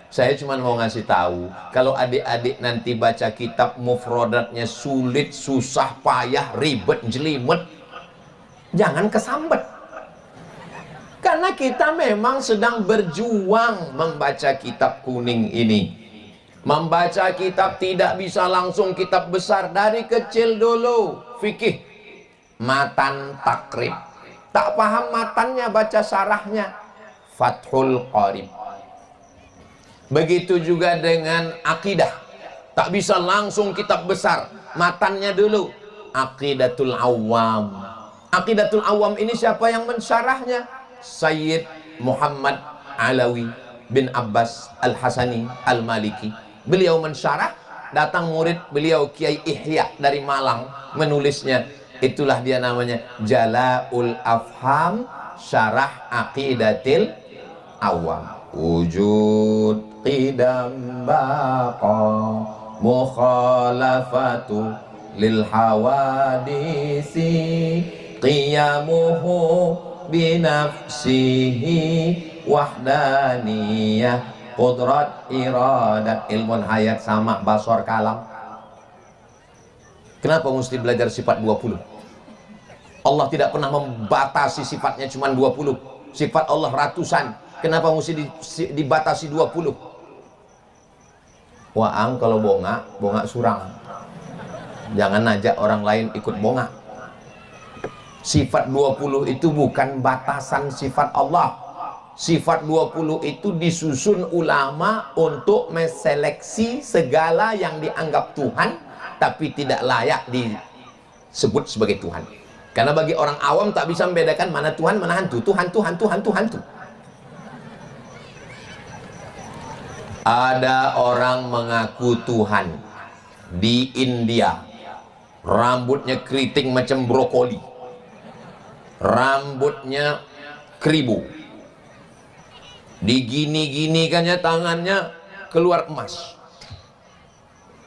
Saya cuma mau ngasih tahu, kalau adik-adik nanti baca kitab mufradatnya sulit, susah, payah, ribet, jelimet, jangan kesambet. Karena kita memang sedang berjuang membaca kitab kuning ini. Membaca kitab tidak bisa langsung kitab besar, dari kecil dulu. Fikih, matan takrib. Tak paham matannya, baca syarahnya. Fathul Qarib. Begitu juga dengan akidah. Tak bisa langsung kitab besar, matannya dulu. Aqidatul Awam. Aqidatul Awam ini siapa yang mensyarahnya? Sayyid Muhammad Alawi bin Abbas Al-Hasani Al-Maliki. Beliau mensyarah, datang murid beliau Kiai Ihya dari Malang menulisnya. Itulah dia namanya Jala'ul Afham Syarah Aqidatil Awam. Wujud qidam baqa mukhalafatu lil hawadisi qiyamuhu binafsihi wahdaniyah qudrat iradat ilmun hayat sama basor kalam. Kenapa mesti belajar sifat 20? Allah tidak pernah membatasi sifatnya cuma 20. Sifat Allah ratusan. Kenapa mesti dibatasi 20? Waang kalau bongak surang. Jangan ajak orang lain ikut bongak. Sifat 20 itu bukan batasan sifat Allah. Sifat 20 itu disusun ulama untuk meseleksi segala yang dianggap Tuhan tapi tidak layak disebut sebagai Tuhan. Karena bagi orang awam tak bisa membedakan mana Tuhan, mana hantu. Tuhan. Ada orang mengaku Tuhan di India, rambutnya keriting macam brokoli, rambutnya keribu, digini-ginikannya tangannya keluar emas,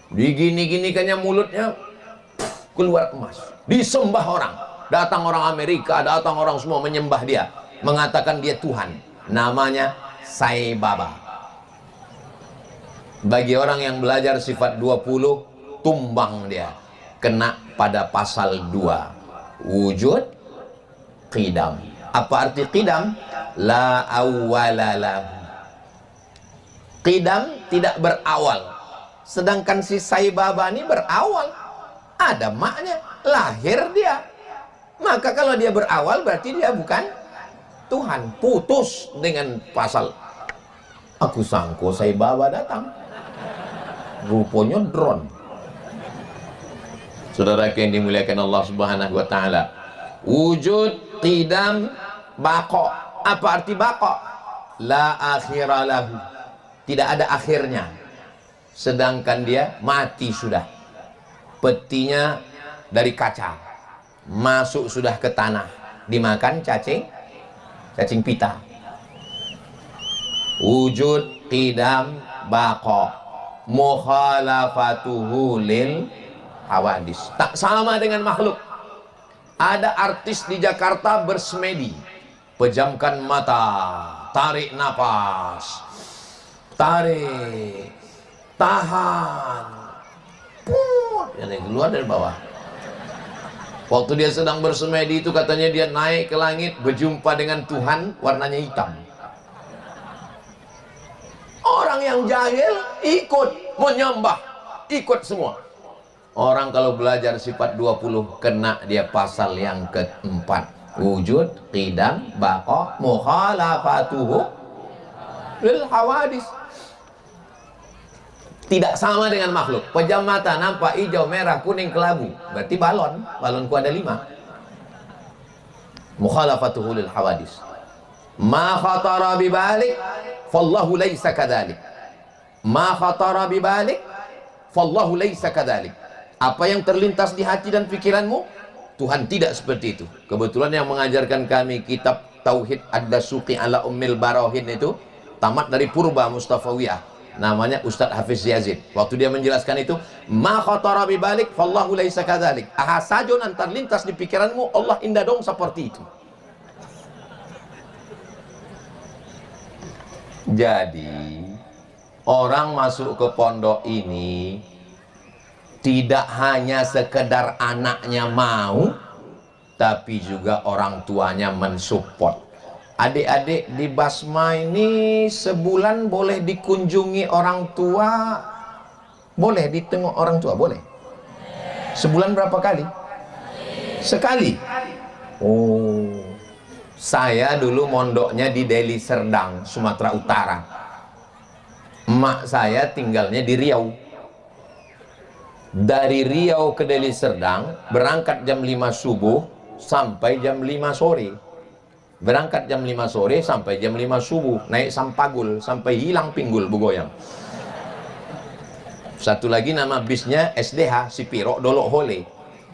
digini-ginikannya mulutnya keluar emas, disembah orang. Datang orang Amerika, datang orang semua menyembah dia, mengatakan dia Tuhan. Namanya Sai Baba. Bagi orang yang belajar sifat 20, tumbang dia, kena pada pasal 2 wujud qidam. Apa arti qidam? La awwalalah. Qidam tidak berawal, sedangkan si Sai Baba ini berawal. Ada maknya, lahir dia. Maka kalau dia berawal berarti dia bukan Tuhan. Putus dengan pasal. Aku sangko Sai Baba datang, rupanya drone. Saudara yang dimuliakan Allah Subhanahu wa taala, wujud qidam baqa. Apa arti baqa? La akhira lahu. Tidak ada akhirnya. Sedangkan dia mati sudah. Petinya dari kaca, masuk sudah ke tanah, dimakan cacing pita. Wujud qidam baqa mukhalafatuhu lil hawadis. Tak sama dengan makhluk. Ada artis di Jakarta bersemedi, pejamkan mata, tarik napas, tarik, tahan, yang keluar dari bawah. Waktu dia sedang bersemedi itu katanya dia naik ke langit, berjumpa dengan Tuhan, warnanya hitam. Orang yang jahil ikut menyembah, ikut semua. Orang kalau belajar sifat 20 kena dia pasal yang keempat, wujud qidam baqa mukhalafatuhu lil hawadis. Tidak sama dengan makhluk. Pejam mata nampak hijau, merah, kuning, kelabu, berarti balonku ada 5. Mukhalafatuhu lil hawadis. Ma khatara bibalik fallahu laysa kadzalik. Ma khatara bibalik fallahu laysa kadzalik. Apa yang terlintas di hati dan pikiranmu, Tuhan tidak seperti itu. Kebetulan yang mengajarkan kami kitab Tauhid Ad-Dasuqi ala Ummil Barahin itu tamat dari Purba Mustafawiyah, namanya Ustadz Hafiz Yazid. Waktu dia menjelaskan itu, ma khatara bibalik fallahu laysa kadzalik. Aha saja yang terlintas di pikiranmu, Allah indah dong seperti itu. Jadi Orang masuk ke pondok ini tidak hanya sekedar anaknya mau, tapi juga orang tuanya mensupport. Adik-adik di Basma ini sebulan boleh dikunjungi orang tua, boleh ditengok orang tua, boleh. Sebulan berapa kali? Sekali. Oh, saya dulu mondoknya di Deli Serdang, Sumatera Utara. Emak saya tinggalnya di Riau. Dari Riau ke Deli Serdang berangkat jam 5 subuh sampai jam 5 sore. Berangkat jam 5 sore sampai jam 5 subuh, naik Sampagul sampai hilang pinggul begoyang. Satu lagi nama bisnya SDH, Sipiro Dolok Hole.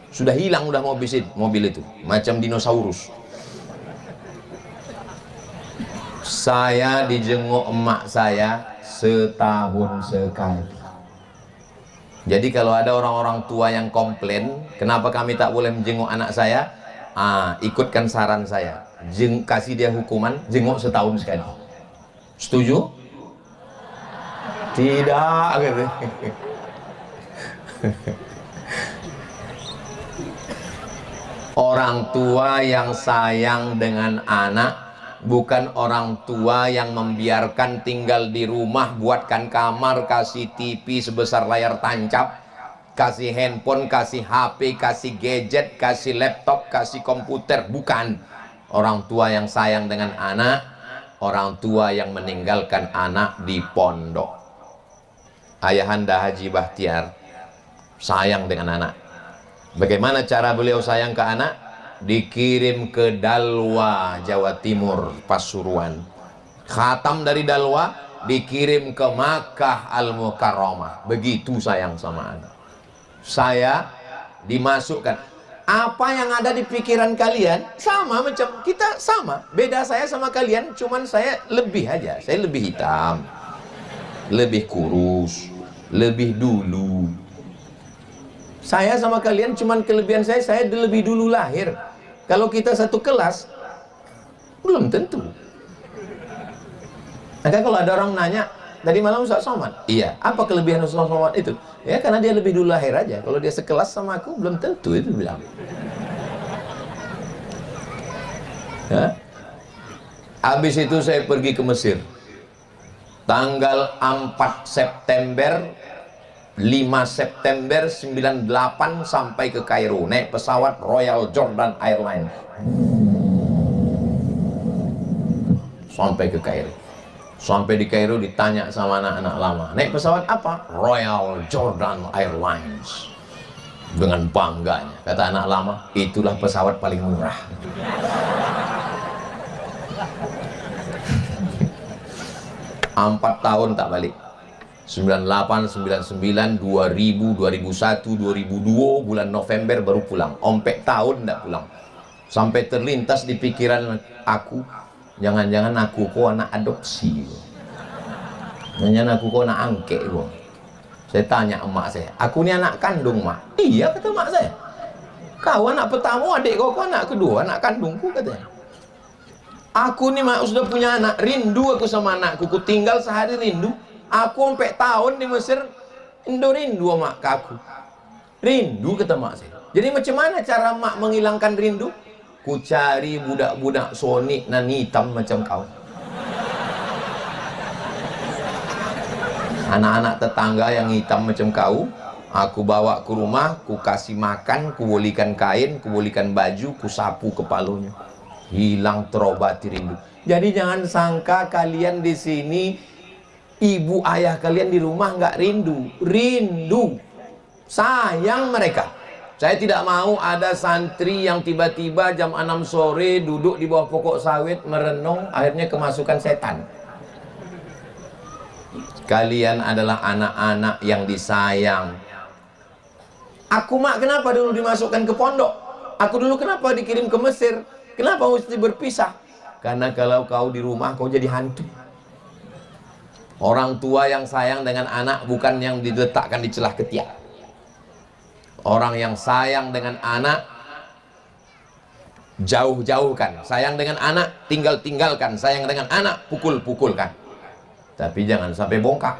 Sudah hilang udah mobil itu, macam dinosaurus. Saya dijenguk emak saya setahun sekali. Jadi kalau ada orang-orang tua yang komplain, kenapa kami tak boleh menjenguk anak saya? Ikutkan saran saya, kasih dia hukuman, jenguk setahun sekali. Setuju? Tidak gitu. Orang tua yang sayang dengan anak bukan orang tua yang membiarkan tinggal di rumah, buatkan kamar, kasih TV sebesar layar tancap, kasih handphone, kasih HP, kasih gadget, kasih laptop, kasih komputer. Bukan. Orang tua yang sayang dengan anak, orang tua yang meninggalkan anak di pondok. Ayahanda Haji Bahtiar sayang dengan anak. Bagaimana cara beliau sayang ke anak? Dikirim ke Dalwa, Jawa Timur, Pasuruan. Khatam dari Dalwa dikirim ke Makkah Al-Mukarramah. Begitu sayang sama anak. Saya dimasukkan. Apa yang ada di pikiran kalian sama macam kita, sama. Beda saya sama kalian, cuman saya lebih aja. Saya lebih hitam, lebih kurus, lebih dulu. Saya sama kalian cuman kelebihan saya lebih dulu lahir. Kalau kita satu kelas, belum tentu. Maka kalau ada orang nanya, tadi malam Ustaz Somad, iya, apa kelebihan Ustaz Somad itu? Ya karena dia lebih dulu lahir aja. Kalau dia sekelas sama aku, belum tentu itu bilang. Ya? Habis itu saya pergi ke Mesir. Tanggal 4 September 5 September 98 sampai ke Kairo, naik pesawat Royal Jordan Airlines sampai ke Kairo. Sampai di Kairo ditanya sama anak-anak lama, naik pesawat apa? Royal Jordan Airlines. Dengan bangganya kata anak lama, itulah pesawat paling murah. Empat tahun tak balik. 98, 99, 2000, 2001, 2002 bulan November baru pulang. Ompek tahun tidak pulang. Sampai terlintas di pikiran aku, jangan-jangan aku kok anak adopsi. Jangan-jangan aku kok anak angke. Saya tanya emak saya, aku ini anak kandung mak? Iya kata emak saya. Kau anak pertama, adik kau anak kedua, anak kandungku katanya. Aku nih mak sudah punya anak, rindu aku sama anakku, ku tinggal sehari rindu. Aku sampai tahun di Mesir, rindu mak ke aku. Rindu kata mak saya. Jadi macam mana cara mak menghilangkan rindu? Ku cari budak-budak sonik nan hitam macam kau. Anak-anak tetangga yang hitam macam kau, aku bawa ke rumah, ku kasih makan, ku bolikan kain, ku bolikan baju, ku sapu kepalanya. Hilang terobati rindu. Jadi jangan sangka kalian di sini, ibu ayah kalian di rumah nggak rindu. Rindu, sayang mereka. Saya tidak mau ada santri yang tiba-tiba jam 6 sore duduk di bawah pokok sawit merenung, akhirnya kemasukan setan. Kalian adalah anak-anak yang disayang. Aku mak kenapa dulu dimasukkan ke pondok? Aku dulu kenapa dikirim ke Mesir? Kenapa mesti berpisah? Karena kalau kau di rumah kau jadi hantu. Orang tua yang sayang dengan anak bukan yang diletakkan di celah ketiak. Orang yang sayang dengan anak jauh-jauhkan. Sayang dengan anak tinggal-tinggalkan. Sayang dengan anak pukul-pukulkan. Tapi jangan sampai bongkak.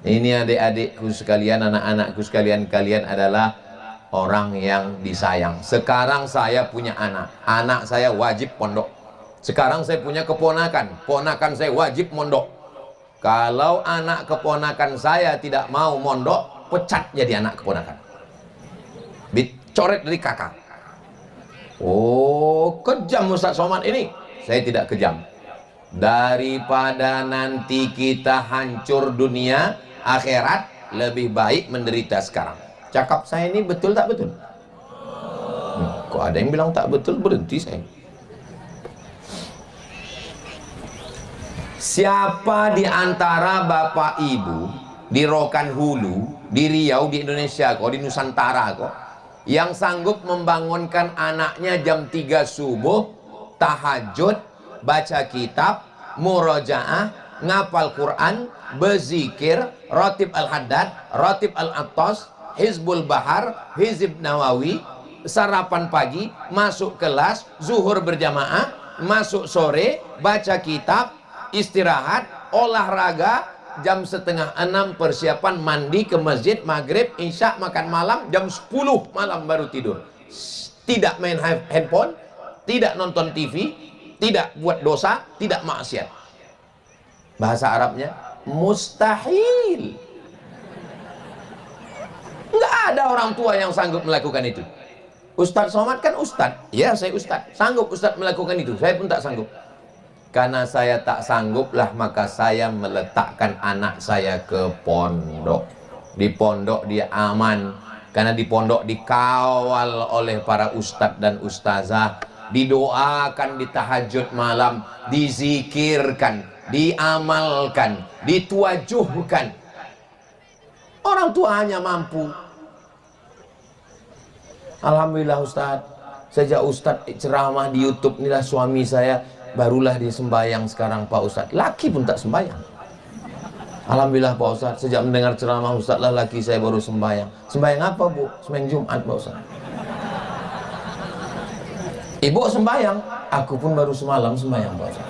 Ini adik-adikku sekalian, anak-anakku sekalian, kalian adalah orang yang disayang. Sekarang saya punya anak, anak saya wajib pondok. Sekarang saya punya keponakan, ponakan saya wajib mondok. Kalau anak keponakan saya tidak mau mondok, pecat jadi anak keponakan, dicoret dari kakak. Oh, kejam Ustaz Somad ini. Saya tidak kejam. Daripada nanti kita hancur dunia akhirat, lebih baik menderita sekarang. Cakap saya ini betul tak betul? Kok ada yang bilang tak betul, berhenti saya. Siapa di antara bapak ibu di Rokan Hulu, di Riau, di Indonesia kok, di Nusantara kok, yang sanggup membangunkan anaknya jam 3 subuh, tahajud, baca kitab, murojaah, ngapal Quran, berzikir, rotib al-haddad, rotib al-attas, hizbul bahar, hizib nawawi, sarapan pagi, masuk kelas, zuhur berjamaah, masuk sore, baca kitab, istirahat, olahraga, jam 5:30 persiapan mandi ke masjid, maghrib, isya, makan malam, jam 10 malam baru tidur. Tidak main handphone, tidak nonton TV, tidak buat dosa, tidak maksiat. Bahasa Arabnya mustahil. Nggak ada orang tua yang sanggup melakukan itu. Ustadz Somad kan ustadz, ya saya ustadz, sanggup ustadz melakukan itu, saya pun tak sanggup. Karena saya tak sanggup lah, maka saya meletakkan anak saya ke pondok. Di pondok dia aman, karena di pondok dikawal oleh para ustadz dan ustazah, didoakan di tahajud malam, dizikirkan, diamalkan, dituajuhkan. Orang tua hanya mampu. Alhamdulillah Ustaz, sejak Ustaz ceramah di YouTube inilah suami saya barulah dia sembahyang sekarang Pak Ustaz. Laki pun tak sembahyang. Alhamdulillah Pak Ustaz, sejak mendengar ceramah Ustaz lah laki saya baru sembahyang. Sembahyang apa Bu? Sembahyang Jumat Pak Ustaz. Ibu sembahyang, aku pun baru semalam sembahyang Pak Ustaz.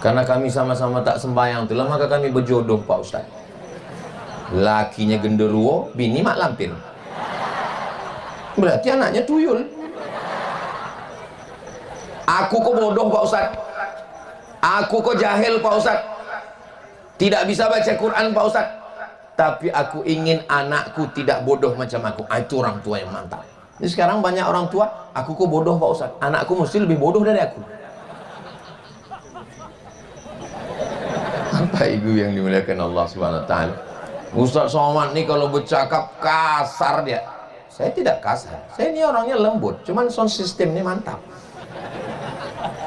Karena kami sama-sama tak sembahyang itulah maka kami berjodoh Pak Ustaz. Lakinya genderuwo, bini mak lampir. Berarti anaknya tuyul. Aku kok bodoh Pak Ustaz, aku kok jahil Pak Ustaz, tidak bisa baca Quran Pak Ustaz, tapi aku ingin anakku tidak bodoh macam aku. Itu orang tua yang mantap. Ini sekarang banyak orang tua, aku kok bodoh Pak Ustaz, anakku mesti lebih bodoh dari aku. Apa ibu yang dimuliakan Allah Subhanahu wa taala? Ustaz Somad nih kalau bercakap kasar dia. Saya tidak kasar, saya ini orangnya lembut, cuman sound systemnya mantap.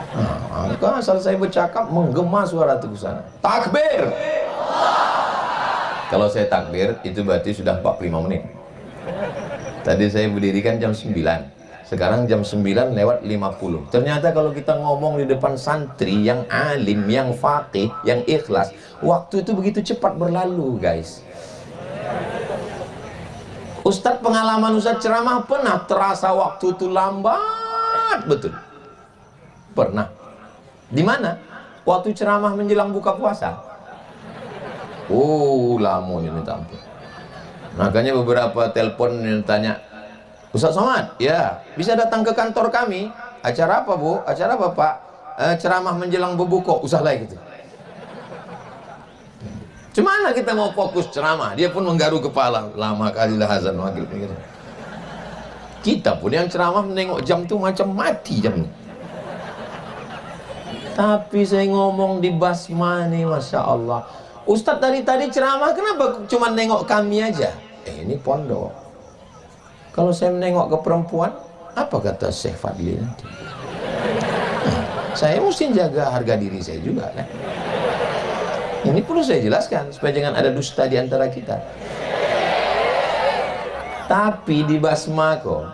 Nah, asal saya bercakap menggema suara itu ke sana. Takbir. Kalau saya takbir itu berarti sudah 45 menit. Tadi saya berdirikan jam 9, sekarang jam 9 lewat 50. Ternyata kalau kita ngomong di depan santri yang alim, yang faqih, yang ikhlas, waktu itu begitu cepat berlalu guys. Ustadz pengalaman Ustadz ceramah pernah terasa waktu itu lambat betul. Pernah. Di mana? Waktu ceramah menjelang buka puasa. Oh, lama ini minta ampun. Makanya beberapa telepon yang tanya, Ustadz Somad, ya bisa datang ke kantor kami. Acara apa Bu? Acara apa Pak? Ceramah menjelang berbuka. Usah lah gitu. Cemana kita mau fokus ceramah? Dia pun menggaru kepala. Lama kali lah azan maghrib. Kita pun yang ceramah menengok jam tuh macam mati jamnya. Tapi saya ngomong di basma nih, Masya Allah. Ustadz dari tadi ceramah, kenapa cuma nengok kami aja? Ini pondok. Kalau saya menengok ke perempuan, apa kata Syekh Fadli nanti? Saya mesti jaga harga diri saya juga kan? Ini perlu saya jelaskan supaya jangan ada dusta di antara kita. Tapi di Basma kok,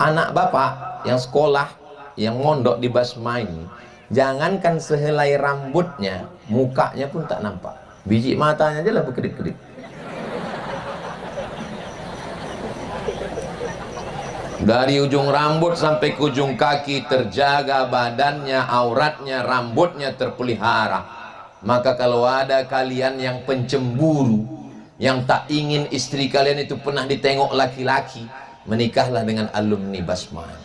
anak bapak yang sekolah, yang mondok di Basma ini, jangankan sehelai rambutnya, mukanya pun tak nampak. Biji matanya aja lah berkedip-kedip. Dari ujung rambut sampai ke ujung kaki terjaga badannya, auratnya, rambutnya terpelihara. Maka kalau ada kalian yang pencemburu, yang tak ingin istri kalian itu pernah ditengok laki-laki, menikahlah dengan alumni Basman.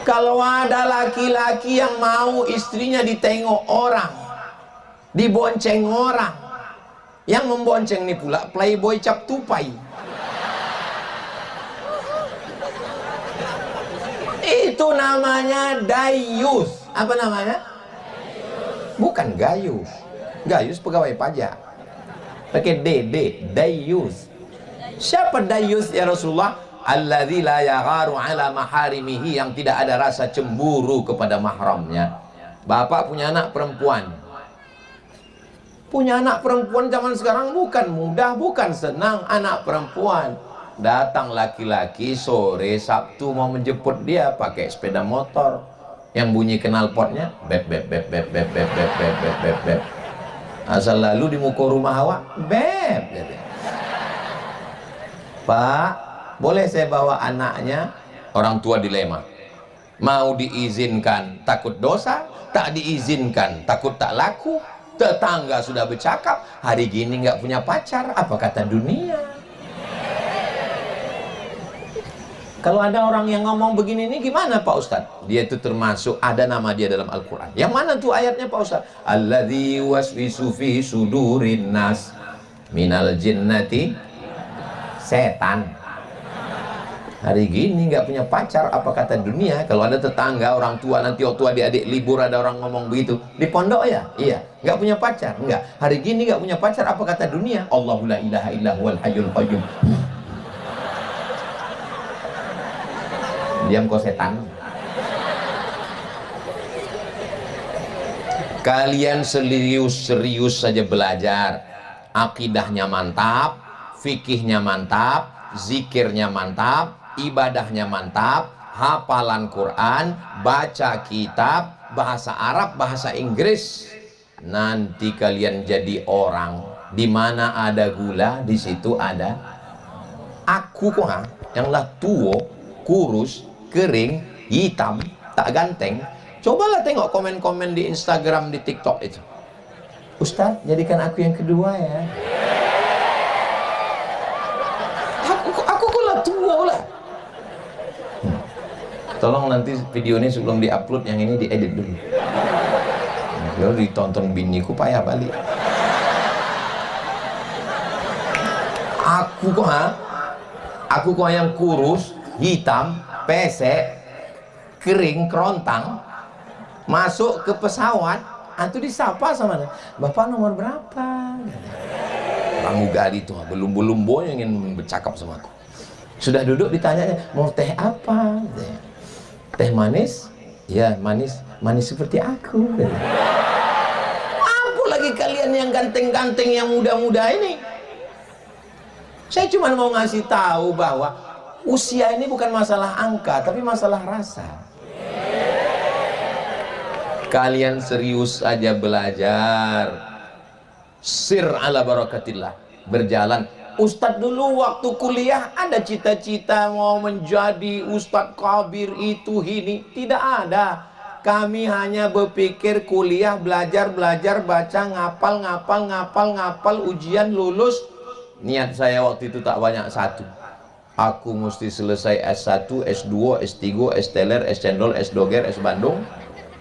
Kalau ada laki-laki yang mau istrinya ditengok orang, dibonceng orang, yang membonceng ini pula playboy cap tupai, itu namanya dayus. Apa namanya? Bukan gayus. Gayus pegawai pajak, pakai DD, dayus. Siapa dayus ya Rasulullah? Alladzi la yagharu ala maharimihi, yang tidak ada rasa cemburu kepada mahramnya. Bapak punya anak perempuan. Punya anak perempuan zaman sekarang bukan mudah, bukan senang. Anak perempuan, datang laki-laki sore Sabtu mau menjemput dia pakai sepeda motor yang bunyi knalpotnya bep bep bep bep bep bep bep bep bep bep bep. Asal lalu di muka rumah awak bep. Pak, boleh saya bawa anaknya? Orang tua dilema. Mau diizinkan takut dosa, tak diizinkan takut tak laku. Tetangga sudah bercakap, hari gini nggak punya pacar, apa kata dunia? Kalau ada orang yang ngomong begini ini gimana Pak Ustadz? Dia itu termasuk, ada nama dia dalam Al-Quran. Yang mana tuh ayatnya Pak Ustadz? Alladzi waswisu fi sudurin nas minal jinnati, setan. Hari gini nggak punya pacar, apa kata dunia? Kalau ada tetangga, orang tua, nanti waktu adik-adik libur ada orang ngomong begitu di pondok ya, iya, nggak punya pacar, enggak. Hari gini nggak punya pacar, apa kata dunia? Allahu la ilaha illa huwal hayyul qayyum. Diam kau setan. Kalian serius saja belajar, akidahnya mantap, fikihnya mantap, zikirnya mantap, ibadahnya mantap, hafalan Quran, baca kitab, bahasa Arab, bahasa Inggris. Nanti kalian jadi orang, di mana ada gula, di situ ada aku kok, yang lah tua, kurus, kering, hitam, tak ganteng. Cobalah tengok komen-komen di Instagram, di TikTok itu. Ustadz, jadikan aku yang kedua ya. Aku kok lah tua lah. Tolong nanti video ini sebelum diupload, yang ini diedit dulu. Kalau ditonton biniku payah balik. Aku kok yang kurus, hitam, pesek, kering, kerontang, masuk ke pesawat, antu disapa sama dia, Bapak nomor berapa? Pramugari tuh, belum yang ingin bercakap sama aku. Sudah duduk ditanya, mau teh apa? Teh manis? Ya manis, manis seperti aku. Apa lagi kalian yang ganteng-ganteng, yang muda-muda ini? Saya cuma mau ngasih tahu bahwa usia ini bukan masalah angka, tapi masalah rasa. Kalian serius aja belajar, sir ala barakatillah, berjalan. Ustadz dulu waktu kuliah ada cita-cita mau menjadi Ustadz Kabir itu ini, tidak ada. Kami hanya berpikir kuliah, belajar, baca, ngapal, ujian, lulus. Niat saya waktu itu tak banyak satu. Aku mesti selesai S1, S2, S3, S teler, S cendol, S doger, S Bandung.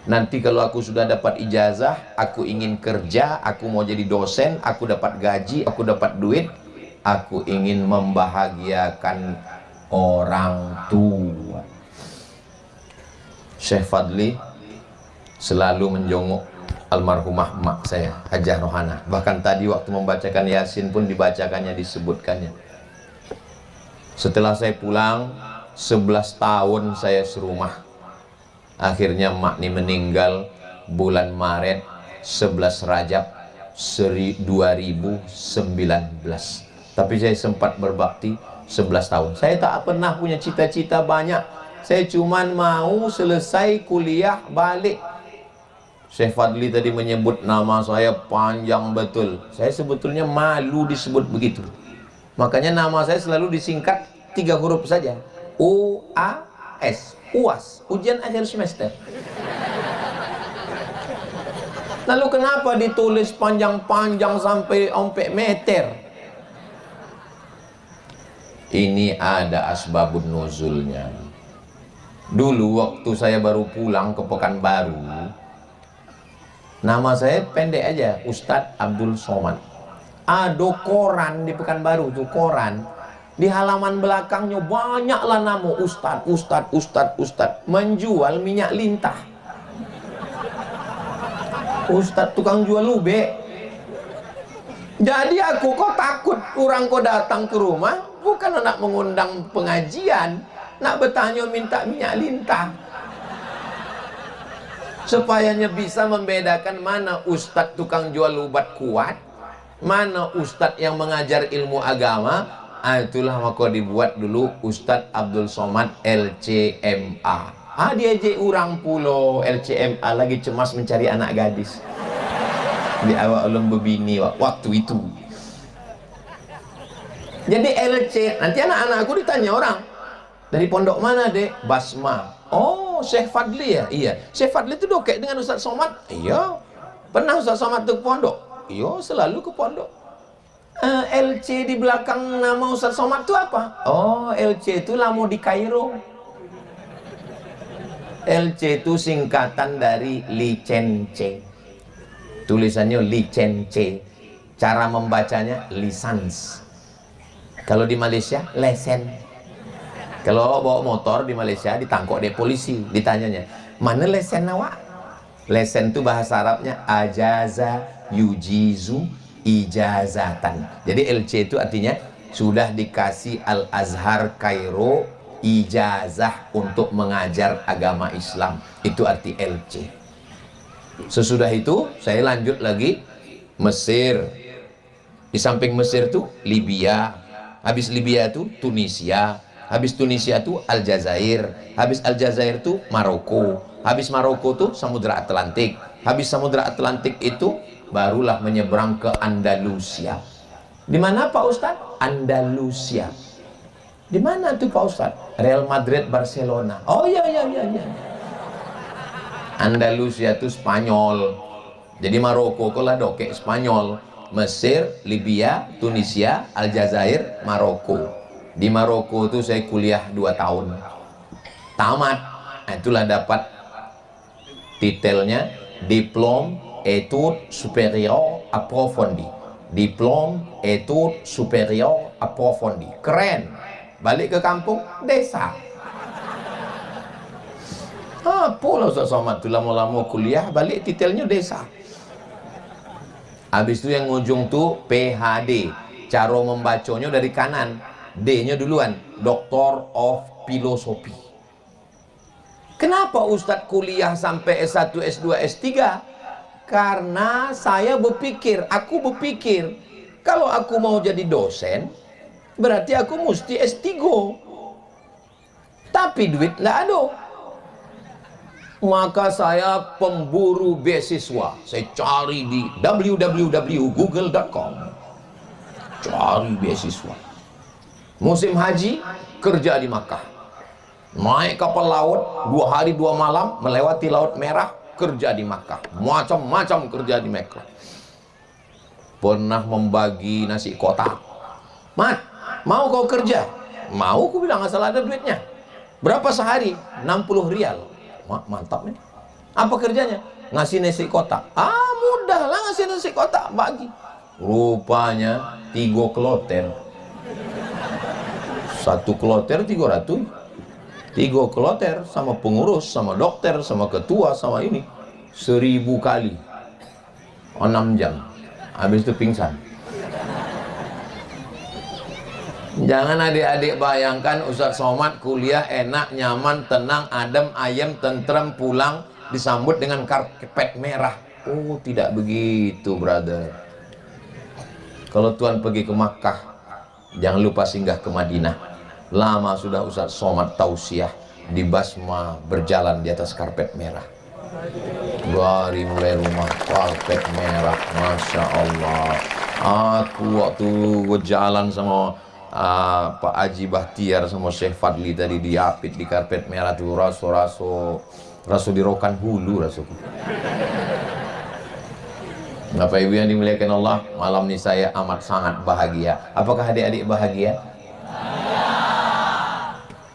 Nanti kalau aku sudah dapat ijazah, aku ingin kerja, aku mau jadi dosen, aku dapat gaji, aku dapat duit. Aku ingin membahagiakan orang tua. Syekh Fadli selalu menjongok almarhumah emak saya, Hajah Rohana. Bahkan tadi waktu membacakan Yasin pun dibacakannya, disebutkannya. Setelah saya pulang, 11 tahun saya serumah. Akhirnya emak ini meninggal bulan Maret 11 Rajab 2019. Tapi saya sempat berbakti 11 tahun. Saya tak pernah punya cita-cita banyak. Saya cuman mau selesai kuliah balik. Syekh Fadli tadi menyebut nama saya panjang betul. Saya sebetulnya malu disebut begitu. Makanya nama saya selalu disingkat 3 huruf saja. O A UAS, UAS, ujian akhir semester. Lalu kenapa ditulis panjang-panjang sampai 4 meter? Ini ada asbabun nuzulnya. Dulu waktu saya baru pulang ke Pekanbaru, nama saya pendek aja, Ustadz Abdul Somad. Ada koran di Pekanbaru tuh, koran. Di halaman belakangnya banyaklah nama Ustadz, Ustadz, Ustadz, Ustadz. Menjual minyak lintah. Ustadz tukang jual lube. Jadi aku kok takut orang kok datang ke rumah, bukan nak mengundang pengajian, nak bertanya minta minyak lintah. Supayanya bisa membedakan mana ustadz tukang jual obat kuat, mana ustadz yang mengajar ilmu agama. Itulah maka dibuat dulu Ustadz Abdul Somad LCMA. Dia je orang pulau LCMA lagi cemas mencari anak gadis. Di awal ulun berbini waktu itu. Jadi LC, nanti anak-anak aku ditanya orang, dari pondok mana dek? Basma. Oh, Syekh Fadli ya? Iya. Syekh Fadli itu dokek dengan Ustadz Somad? Iya. Pernah Ustadz Somad tuh ke pondok? Iya, selalu ke pondok. LC di belakang nama Ustadz Somad itu apa? Oh, LC itu lamo di Kairo. LC itu singkatan dari licence. Tulisannya licence. Cara membacanya lisans. Kalau di Malaysia lesen. Kalau bawa motor di Malaysia ditangkap deh polisi, ditanyanya, "Mana lesen awak?" Lesen itu bahasa Arabnya ajaza yujizu ijazatan. Jadi LC itu artinya sudah dikasih Al Azhar Kairo ijazah untuk mengajar agama Islam. Itu arti LC. Sesudah itu saya lanjut lagi Mesir. Di samping Mesir tuh Libya. Habis Libya tuh Tunisia. Habis Tunisia tuh Aljazair. Habis Aljazair tuh Maroko. Habis Maroko tuh Samudra Atlantik. Habis Samudra Atlantik itu barulah menyeberang ke Andalusia. Di mana Pak Ustadz? Andalusia. Di mana tuh Pak Ustadz? Real Madrid, Barcelona. Oh iya. Andalusia itu Spanyol. Jadi Maroko lah dokek Spanyol. Mesir, Libya, Tunisia, Aljazair, Maroko. Di Maroko itu saya kuliah 2 tahun. Tamat. Itulah dapat titelnya Diplôme Études Supérieures Approfondies. Diplôme Études Supérieures Approfondies. Keren. Balik ke kampung, desa. Apalah Ustaz Somad tu lama-lama kuliah, balik titelnya desa. Habis itu yang ujung tu PhD. Cara membacanya dari kanan, D-nya duluan, Doctor of Philosophy. Kenapa Ustadz kuliah sampai S1, S2, S3? Karena saya berpikir, aku berpikir, kalau aku mau jadi dosen, berarti aku mesti S3. Tapi duit nggak ada. Maka saya pemburu beasiswa. Saya cari di www.google.com. Cari beasiswa. Musim haji, kerja di Makkah. Naik kapal laut, 2 hari 2 malam, melewati Laut Merah, kerja di Makkah. Macam-macam kerja di Makkah. Pernah membagi nasi kotak. Mat, mau kau kerja? Mau, aku bilang, asal ada duitnya. Berapa sehari? 60 rial. Mantap nih. Apa kerjanya? Ngasih nasi kotak. Mudah lah ngasih nasi kotak, bagi. Rupanya 3 kloter. 1 kloter 300. 3 kloter sama pengurus, sama dokter, sama ketua, sama ini 1000 kali 6 jam. Habis itu pingsan. Jangan adik-adik bayangkan Ustadz Somad kuliah enak, nyaman, tenang, adem, ayem, tentrem, pulang disambut dengan karpet merah. Oh, tidak begitu, brother. Kalau Tuhan pergi ke Makkah, jangan lupa singgah ke Madinah. Lama sudah Ustadz Somad tausiah di Basma berjalan di atas karpet merah. Dari mulai rumah karpet merah, Masya Allah. Aku waktu berjalan sama Pak Haji Bahtiar sama Syekh Fadli tadi diapit di karpet merah tuh, raso dirokan hulu rasoku. Bapak Ibu yang dimuliakan Allah, malam ini saya amat sangat bahagia. Apakah adik-adik bahagia?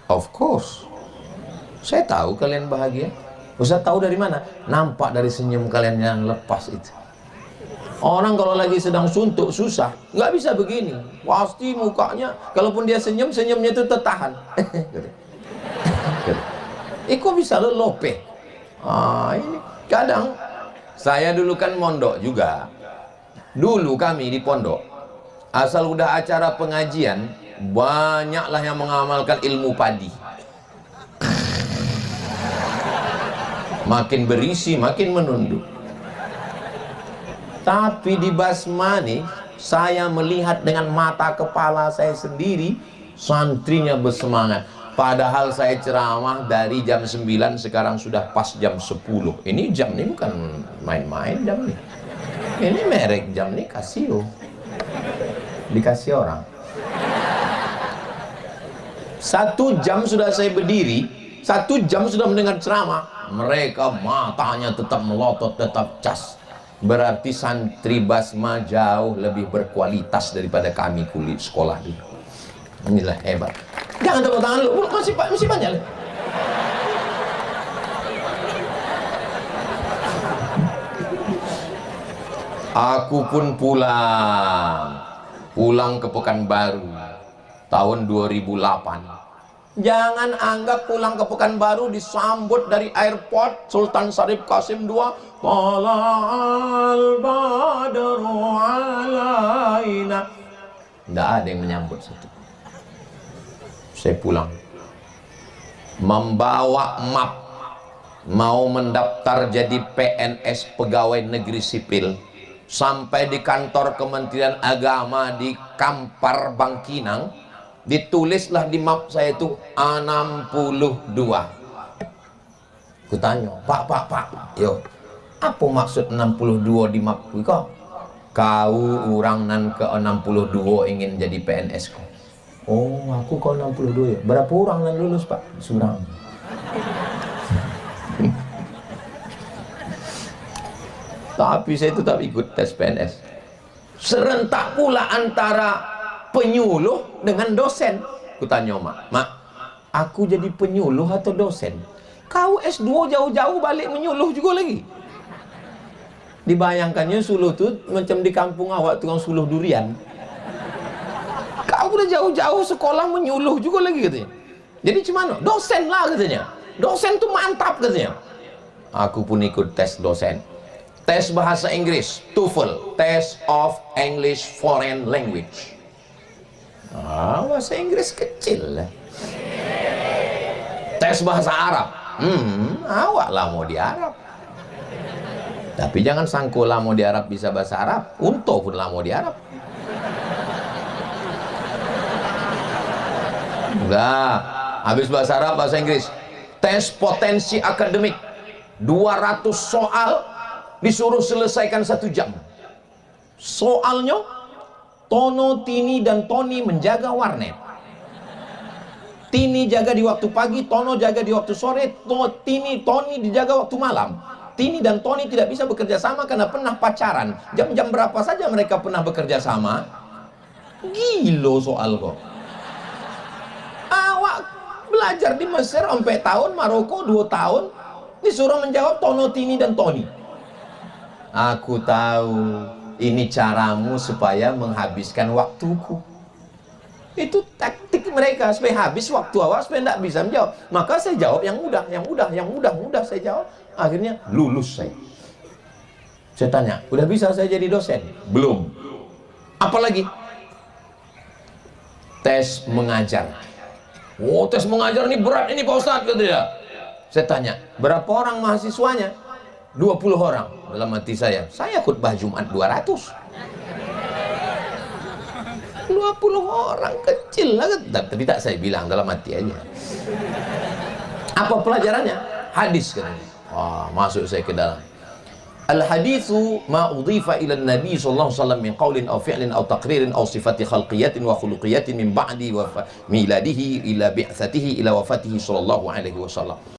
Of course. Saya tahu kalian bahagia. Ustaz tahu dari mana? Nampak dari senyum kalian yang lepas itu. Orang kalau lagi sedang suntuk, susah, nggak bisa begini. Pasti mukanya, kalaupun dia senyum, senyumnya itu tertahan. Kok bisa lope? Ini kadang, saya dulu kan mondok juga. Dulu kami di pondok, asal udah acara pengajian, banyaklah yang mengamalkan ilmu padi. Makin berisi, makin menunduk. Tapi di Basmani, saya melihat dengan mata kepala saya sendiri, santrinya bersemangat. Padahal saya ceramah dari jam 9, sekarang sudah pas jam 10. Ini jam ini bukan main-main jam ini. Ini merek jam ini Casio. Dikasih orang. 1 jam sudah saya berdiri, 1 jam sudah mendengar ceramah. Mereka matanya tetap melotot, tetap cas. Berarti santri Basma jauh lebih berkualitas daripada kami kulit sekolah dulu. Inilah hebat. Jangan tepuk tangan lu, masih banyak. Aku pun pulang ke Pekanbaru tahun 2008. Jangan anggap pulang ke Pekanbaru disambut dari airport Sultan Syarif Qasim II. Tala'al badru alaina. Tidak ada yang menyambut satu. Saya pulang membawa map, mau mendaftar jadi PNS, pegawai negeri sipil. Sampai di kantor Kementerian Agama di Kampar Bangkinang, ditulislah di map saya itu 62. Kutanya, Pak, yo, apa maksud 62 di map kau? Kau orang nan ke 62 ingin jadi PNS kau. Oh, aku kau 62 ya. Berapa orang nan lulus Pak? Surang. Tapi saya tetap ikut tes PNS. Serentak pula antara penyuluh dengan dosen. Kutanya mak, aku jadi penyuluh atau dosen? Kau S2 jauh-jauh balik menyuluh juga lagi. Dibayangkannya suluh tuh macam di kampung awak tukang suluh durian. Kau udah jauh-jauh sekolah menyuluh juga lagi katanya. Jadi gimana? Dosen lah katanya. Dosen tuh mantap katanya. Aku pun ikut tes dosen. Tes bahasa Inggris, TOEFL, Test of English Foreign Language. Bahasa Inggris kecil lah. Tes bahasa Arab. Awak lah mau di Arab. Tapi jangan sangko lah mau di Arab bisa bahasa Arab. Untung pun lah mau di Arab. Enggak. Habis bahasa Arab, bahasa Inggris. Tes potensi akademik. 200 soal disuruh selesaikan 1 jam. Soalnya, Tono, Tini, dan Toni menjaga warnet. Tini jaga di waktu pagi, Tono jaga di waktu sore, Tini, Toni dijaga waktu malam. Tini dan Toni tidak bisa bekerja sama karena pernah pacaran. Jam-jam berapa saja mereka pernah bekerja sama? Gilo soal kok. Awak belajar di Mesir sampai tahun, Maroko 2 tahun, disuruh menjawab Tono, Tini, dan Toni. Aku tahu ini caramu supaya menghabiskan waktuku. Itu taktik mereka supaya habis waktu awak, supaya tidak bisa menjawab. Maka saya jawab yang mudah saya jawab. Akhirnya lulus saya. Saya tanya, udah bisa saya jadi dosen? Belum. Apalagi? Tes mengajar. Oh, tes mengajar ini berat ini Pak Ustadz, kata dia. Saya tanya, berapa orang mahasiswanya? 20 orang. Dalam hati saya khutbah Jumat 200. 20 orang kecil lah. Tapi tak saya bilang, dalam hati aja. Apa pelajarannya? Hadis katanya. Masuk saya ke dalam. Al haditsu ma udhifa ila nabi sallallahu alaihi wasallam min qaulin aw fi'lin aw taqririn aw sifati khalqiyatin wa khuluqiyatin min ba'di wa miladihi ila bi'tsatihi ila wafatihi sallallahu alaihi wasallam.